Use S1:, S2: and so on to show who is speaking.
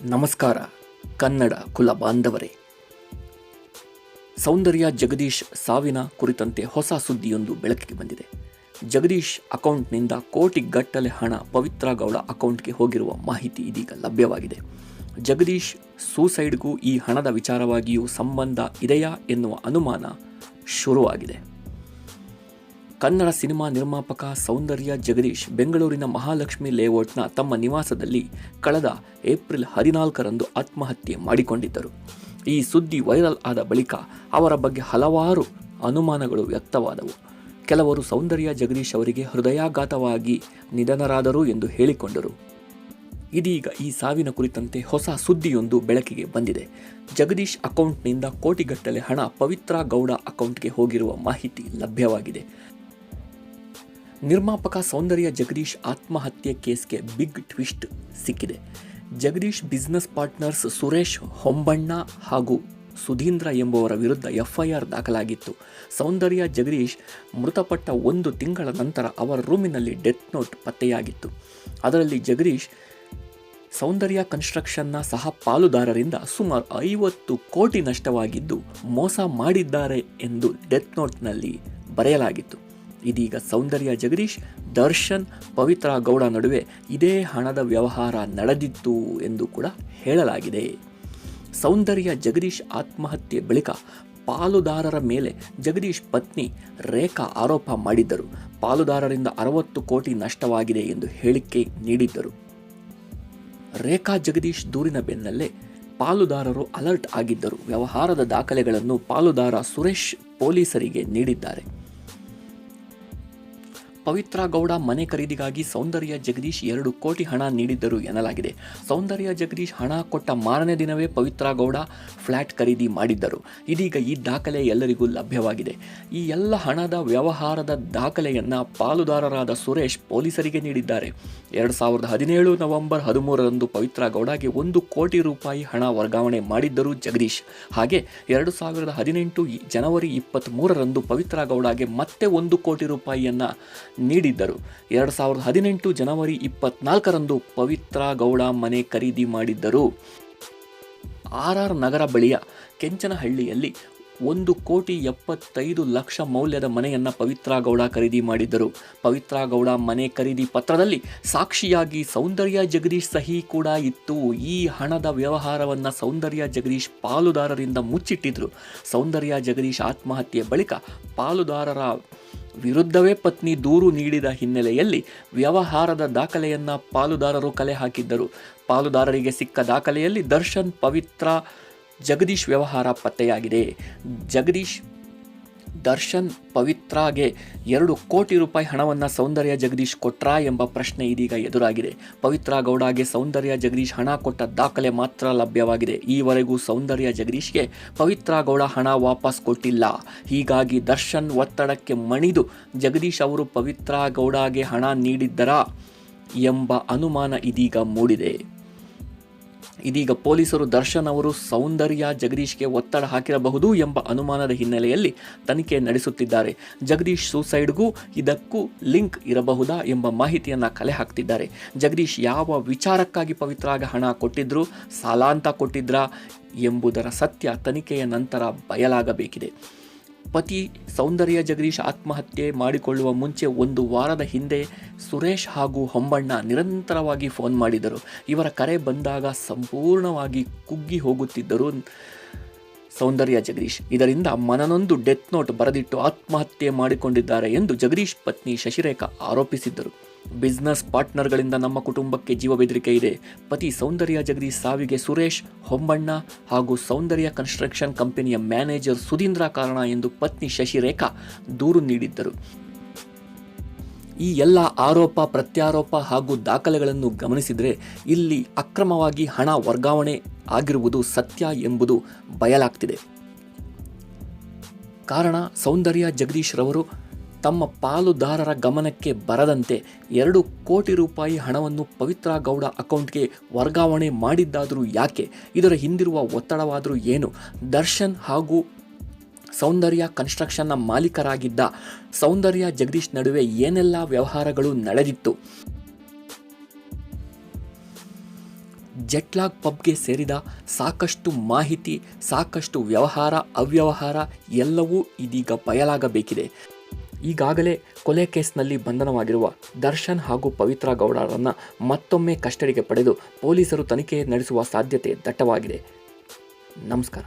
S1: ನಮಸ್ಕಾರ ಕನ್ನಡ ಕುಲ ಬಾಂಧವರೇ. ಸೌಂದರ್ಯ ಜಗದೀಶ್ ಸಾವಿನ ಕುರಿತಂತೆ ಹೊಸ ಸುದ್ದಿಯೊಂದು ಬೆಳಕಿಗೆ ಬಂದಿದೆ. ಜಗದೀಶ್ ಅಕೌಂಟ್ನಿಂದ ಕೋಟಿಗಟ್ಟಲೆ ಹಣ ಪವಿತ್ರ ಗೌಡ ಅಕೌಂಟ್ಗೆ ಹೋಗಿರುವ ಮಾಹಿತಿ ಇದೀಗ ಲಭ್ಯವಾಗಿದೆ. ಜಗದೀಶ್ ಸೂಸೈಡ್ಗೂ ಈ ಹಣದ ವಿಚಾರವಾಗಿಯೂ ಸಂಬಂಧ ಇದೆಯಾ ಎನ್ನುವ ಅನುಮಾನ ಶುರುವಾಗಿದೆ. ಕನ್ನಡ ಸಿನಿಮಾ ನಿರ್ಮಾಪಕ ಸೌಂದರ್ಯ ಜಗದೀಶ್ ಬೆಂಗಳೂರಿನ ಮಹಾಲಕ್ಷ್ಮಿ ಲೇಔಟ್ನ ತಮ್ಮ ನಿವಾಸದಲ್ಲಿ ಕಳೆದ ಏಪ್ರಿಲ್ 14ರಂದು ಆತ್ಮಹತ್ಯೆ ಮಾಡಿಕೊಂಡಿದ್ದರು. ಈ ಸುದ್ದಿ ವೈರಲ್ ಆದ ಬಳಿಕ ಅವರ ಬಗ್ಗೆ ಹಲವಾರು ಅನುಮಾನಗಳು ವ್ಯಕ್ತವಾದವು. ಕೆಲವರು ಸೌಂದರ್ಯ ಜಗದೀಶ್ ಅವರಿಗೆ ಹೃದಯಾಘಾತವಾಗಿ ನಿಧನರಾದರು ಎಂದು ಹೇಳಿಕೊಂಡರು. ಇದೀಗ ಈ ಸಾವಿನ ಕುರಿತಂತೆ ಹೊಸ ಸುದ್ದಿಯೊಂದು ಬೆಳಕಿಗೆ ಬಂದಿದೆ. ಜಗದೀಶ್ ಅಕೌಂಟ್ನಿಂದ ಕೋಟಿಗಟ್ಟಲೆ ಹಣ ಪವಿತ್ರ ಗೌಡ ಅಕೌಂಟ್ಗೆ ಹೋಗಿರುವ ಮಾಹಿತಿ ಲಭ್ಯವಾಗಿದೆ. ನಿರ್ಮಾಪಕ ಸೌಂದರ್ಯ ಜಗದೀಶ್ ಆತ್ಮಹತ್ಯೆ ಕೇಸ್ಗೆ ಬಿಗ್ ಟ್ವಿಸ್ಟ್ ಸಿಕ್ಕಿದೆ. ಜಗದೀಶ್ ಬಿಸ್ನೆಸ್ ಪಾರ್ಟ್ನರ್ಸ್ ಸುರೇಶ್ ಹೊಂಬಣ್ಣ ಹಾಗೂ ಸುಧೀಂದ್ರ ಎಂಬುವರ ವಿರುದ್ಧ ಎಫ್ಐಆರ್ ದಾಖಲಾಗಿತ್ತು. ಸೌಂದರ್ಯ ಜಗದೀಶ್ ಮೃತಪಟ್ಟ 1 ತಿಂಗಳ ನಂತರ ಅವರ ರೂಮಿನಲ್ಲಿ ಡೆತ್ ನೋಟ್ ಪತ್ತೆಯಾಗಿತ್ತು. ಅದರಲ್ಲಿ ಜಗದೀಶ್ ಸೌಂದರ್ಯ ಕನ್ಸ್ಟ್ರಕ್ಷನ್ನ ಸಹ ಪಾಲುದಾರರಿಂದ ಸುಮಾರು 50 ಕೋಟಿ ನಷ್ಟವಾಗಿದ್ದು ಮೋಸ ಮಾಡಿದ್ದಾರೆ ಎಂದು ಡೆತ್ ನೋಟ್ನಲ್ಲಿ ಬರೆಯಲಾಗಿತ್ತು. ಇದೀಗ ಸೌಂದರ್ಯ ಜಗದೀಶ್, ದರ್ಶನ್, ಪವಿತ್ರ ಗೌಡ ನಡುವೆ ಇದೇ ಹಣದ ವ್ಯವಹಾರ ನಡೆದಿತ್ತು ಎಂದು ಕೂಡ ಹೇಳಲಾಗಿದೆ. ಸೌಂದರ್ಯ ಜಗದೀಶ್ ಆತ್ಮಹತ್ಯೆ ಬಳಿಕ ಪಾಲುದಾರರ ಮೇಲೆ ಜಗದೀಶ್ ಪತ್ನಿ ರೇಖಾ ಆರೋಪ ಮಾಡಿದ್ದರು. ಪಾಲುದಾರರಿಂದ 60 ಕೋಟಿ ನಷ್ಟವಾಗಿದೆ ಎಂದು ಹೇಳಿಕೆ ನೀಡಿದ್ದರು. ರೇಖಾ ಜಗದೀಶ್ ದೂರಿನ ಬೆನ್ನಲ್ಲೇ ಪಾಲುದಾರರು ಅಲರ್ಟ್ ಆಗಿದ್ದರು. ವ್ಯವಹಾರದ ದಾಖಲೆಗಳನ್ನು ಪಾಲುದಾರ ಸುರೇಶ್ ಪೊಲೀಸರಿಗೆ ನೀಡಿದ್ದಾರೆ. ಪವಿತ್ರ ಗೌಡ ಮನೆ ಖರೀದಿಗಾಗಿ ಸೌಂದರ್ಯ ಜಗದೀಶ್ 2 ಕೋಟಿ ಹಣ ನೀಡಿದ್ದರು ಎನ್ನಲಾಗಿದೆ. ಸೌಂದರ್ಯ ಜಗದೀಶ್ ಹಣ ಕೊಟ್ಟ ಮಾರನೇ ದಿನವೇ ಪವಿತ್ರ ಗೌಡ ಫ್ಲ್ಯಾಟ್ ಖರೀದಿ ಮಾಡಿದ್ದರು. ಇದೀಗ ಈ ದಾಖಲೆ ಎಲ್ಲರಿಗೂ ಲಭ್ಯವಾಗಿದೆ. ಈ ಎಲ್ಲ ಹಣದ ವ್ಯವಹಾರದ ದಾಖಲೆಯನ್ನ ಪಾಲುದಾರರಾದ ಸುರೇಶ್ ಪೊಲೀಸರಿಗೆ ನೀಡಿದ್ದಾರೆ. 2017 ನವೆಂಬರ್ 13ರಂದು ಪವಿತ್ರ ಗೌಡಗೆ 1 ಕೋಟಿ ರೂಪಾಯಿ ಹಣ ವರ್ಗಾವಣೆ ಮಾಡಿದ್ದರು ಜಗದೀಶ್. ಹಾಗೆ 2018 ಜನವರಿ 23ರಂದು ಪವಿತ್ರ ಗೌಡಗೆ ಮತ್ತೆ 1 ಕೋಟಿ ರೂಪಾಯಿಯನ್ನ ನೀಡಿದ್ದರು. 2018 ಜನವರಿ 24ರಂದು ಪವಿತ್ರ ಗೌಡ ಮನೆ ಖರೀದಿ ಮಾಡಿದ್ದರು. RR ನಗರ ಬಳಿಯ ಕೆಂಚನಹಳ್ಳಿಯಲ್ಲಿ 1,75,00,000 ಮೌಲ್ಯದ ಮನೆಯನ್ನ ಪವಿತ್ರ ಗೌಡ ಖರೀದಿ ಮಾಡಿದ್ದರು. ಪವಿತ್ರ ಗೌಡ ಮನೆ ಖರೀದಿ ಪತ್ರದಲ್ಲಿ ಸಾಕ್ಷಿಯಾಗಿ ಸೌಂದರ್ಯ ಜಗದೀಶ್ ಸಹಿ ಕೂಡ ಇತ್ತು. ಈ ಹಣದ ವ್ಯವಹಾರವನ್ನ ಸೌಂದರ್ಯ ಜಗದೀಶ್ ಪಾಲುದಾರರಿಂದ ಮುಚ್ಚಿಟ್ಟಿದ್ರು. ಸೌಂದರ್ಯ ಜಗದೀಶ್ ಆತ್ಮಹತ್ಯೆ ಬಳಿಕ ಪಾಲುದಾರರ ವಿರುದ್ಧವೇ ಪತ್ನಿ ದೂರು ನೀಡಿದ ಹಿನ್ನೆಲೆಯಲ್ಲಿ ವ್ಯವಹಾರದ ದಾಖಲೆಯನ್ನ ಪಾಲುದಾರರು ಕಲೆ ಹಾಕಿದ್ದರು. ಪಾಲುದಾರರಿಗೆ ಸಿಕ್ಕ ದಾಖಲೆಯಲ್ಲಿ ದರ್ಶನ್, ಪವಿತ್ರ, ಜಗದೀಶ್ ವ್ಯವಹಾರ ಪತ್ತೆಯಾಗಿದೆ. ದರ್ಶನ್ ಪವಿತ್ರಾಗೆ 2 ಕೋಟಿ ರೂಪಾಯಿ ಹಣವನ್ನು ಸೌಂದರ್ಯ ಜಗದೀಶ್ ಕೊಟ್ರಾ ಎಂಬ ಪ್ರಶ್ನೆ ಇದೀಗ ಎದುರಾಗಿದೆ. ಪವಿತ್ರ ಗೌಡಗೆ ಸೌಂದರ್ಯ ಜಗದೀಶ್ ಹಣ ಕೊಟ್ಟ ದಾಖಲೆ ಮಾತ್ರ ಲಭ್ಯವಾಗಿದೆ. ಈವರೆಗೂ ಸೌಂದರ್ಯ ಜಗದೀಶ್ಗೆ ಪವಿತ್ರ ಗೌಡ ಹಣ ವಾಪಸ್ ಕೊಟ್ಟಿಲ್ಲ. ಹೀಗಾಗಿ ದರ್ಶನ್ ಒತ್ತಡಕ್ಕೆ ಮಣಿದು ಜಗದೀಶ್ ಅವರು ಪವಿತ್ರ ಗೌಡಗೆ ಹಣ ನೀಡಿದ್ದರಾ ಎಂಬ ಅನುಮಾನ ಇದೀಗ ಮೂಡಿದೆ. ಇದೀಗ ಪೊಲೀಸರು ದರ್ಶನ್ ಅವರು ಸೌಂದರ್ಯ ಜಗದೀಶ್ಗೆ ಒತ್ತಡ ಹಾಕಿರಬಹುದು ಎಂಬ ಅನುಮಾನದ ಹಿನ್ನೆಲೆಯಲ್ಲಿ ತನಿಖೆ ನಡೆಸುತ್ತಿದ್ದಾರೆ. ಜಗದೀಶ್ ಸೂಸೈಡ್ಗೂ ಇದಕ್ಕೂ ಲಿಂಕ್ ಇರಬಹುದಾ ಎಂಬ ಮಾಹಿತಿಯನ್ನು ಕಲೆ ಹಾಕ್ತಿದ್ದಾರೆ. ಜಗದೀಶ್ ಯಾವ ವಿಚಾರಕ್ಕಾಗಿ ಪವಿತ್ರಾಗ ಹಣ ಕೊಟ್ಟಿದ್ರು, ಸಾಲಾಂತ ಕೊಟ್ಟಿದ್ರಾ ಎಂಬುದರ ಸತ್ಯ ತನಿಖೆಯ ನಂತರ ಬಯಲಾಗಬೇಕಿದೆ. ಪತಿ ಸೌಂದರ್ಯ ಜಗದೀಶ್ ಆತ್ಮಹತ್ಯೆ ಮಾಡಿಕೊಳ್ಳುವ ಮುಂಚೆ 1 ವಾರದ ಹಿಂದೆ ಸುರೇಶ್ ಹಾಗೂ ಹೊಂಬಣ್ಣ ನಿರಂತರವಾಗಿ ಫೋನ್ ಮಾಡಿದರು. ಇವರ ಕರೆ ಬಂದಾಗ ಸಂಪೂರ್ಣವಾಗಿ ಕುಗ್ಗಿ ಹೋಗುತ್ತಿದ್ದರು ಸೌಂದರ್ಯ ಜಗದೀಶ್. ಇದರಿಂದ ಮನನೊಂದು ಡೆತ್ ನೋಟ್ ಬರೆದಿಟ್ಟು ಆತ್ಮಹತ್ಯೆ ಮಾಡಿಕೊಂಡಿದ್ದಾರೆ ಎಂದು ಜಗದೀಶ್ ಪತ್ನಿ ಶಶಿರೇಖಾ ಆರೋಪಿಸಿದ್ದರು. ಬಿಸ್ನೆಸ್ ಪಾರ್ಟ್ನರ್ಗಳಿಂದ ನಮ್ಮ ಕುಟುಂಬಕ್ಕೆ ಜೀವ ಬೆದರಿಕೆ ಇದೆ. ಪತಿ ಸೌಂದರ್ಯ ಜಗದೀಶ್ ಸಾವಿಗೆ ಸುರೇಶ್, ಹೊಂಬಣ್ಣ ಹಾಗೂ ಸೌಂದರ್ಯ ಕನ್ಸ್ಟ್ರಕ್ಷನ್ ಕಂಪನಿಯ ಮ್ಯಾನೇಜರ್ ಸುಧೀಂದ್ರ ಕಾರಣ ಎಂದು ಪತ್ನಿ ಶಶಿರೇಖಾ ದೂರು ನೀಡಿದ್ದರು. ಈ ಎಲ್ಲ ಆರೋಪ ಪ್ರತ್ಯಾರೋಪ ಹಾಗೂ ದಾಖಲೆಗಳನ್ನು ಗಮನಿಸಿದರೆ ಇಲ್ಲಿ ಅಕ್ರಮವಾಗಿ ಹಣ ವರ್ಗಾವಣೆ ಆಗಿರುವುದು ಸತ್ಯ ಎಂಬುದು ಬಯಲಾಗ್ತಿದೆ. ಕಾರಣ ಸೌಂದರ್ಯ ಜಗದೀಶ್ ರವರು ತಮ್ಮ ಪಾಲುದಾರರ ಗಮನಕ್ಕೆ ಬರದಂತೆ 2 ಕೋಟಿ ರೂಪಾಯಿ ಹಣವನ್ನು ಪವಿತ್ರ ಗೌಡ ಅಕೌಂಟ್ಗೆ ವರ್ಗಾವಣೆ ಮಾಡಿದ್ದಾದರೂ ಯಾಕೆ? ಇದರ ಹಿಂದಿರುವ ಒತ್ತಡವಾದರೂ ಏನು? ದರ್ಶನ್ ಹಾಗೂ ಸೌಂದರ್ಯ ಕನ್ಸ್ಟ್ರಕ್ಷನ್ನ ಮಾಲೀಕರಾಗಿದ್ದ ಸೌಂದರ್ಯ ಜಗದೀಶ್ ನಡುವೆ ಏನೆಲ್ಲ ವ್ಯವಹಾರಗಳು ನಡೆದಿತ್ತು? ಜೆಟ್ಲಾಗ್ ಪಬ್ಗೆ ಸೇರಿದ ಸಾಕಷ್ಟು ಮಾಹಿತಿ, ಸಾಕಷ್ಟು ವ್ಯವಹಾರ ಅವ್ಯವಹಾರ ಎಲ್ಲವೂ ಇದೀಗ ಬಯಲಾಗಬೇಕಿದೆ. ಈಗಾಗಲೇ ಕೊಲೆ ಕೇಸ್ನಲ್ಲಿ ಬಂಧನವಾಗಿರುವ ದರ್ಶನ್ ಹಾಗೂ ಪವಿತ್ರ ಗೌಡರನ್ನು ಮತ್ತೊಮ್ಮೆ ಕಸ್ಟಡಿಗೆ ಪಡೆದು ಪೊಲೀಸರು ತನಿಖೆ ನಡೆಸುವ ಸಾಧ್ಯತೆ ದಟ್ಟವಾಗಿದೆ. ನಮಸ್ಕಾರ.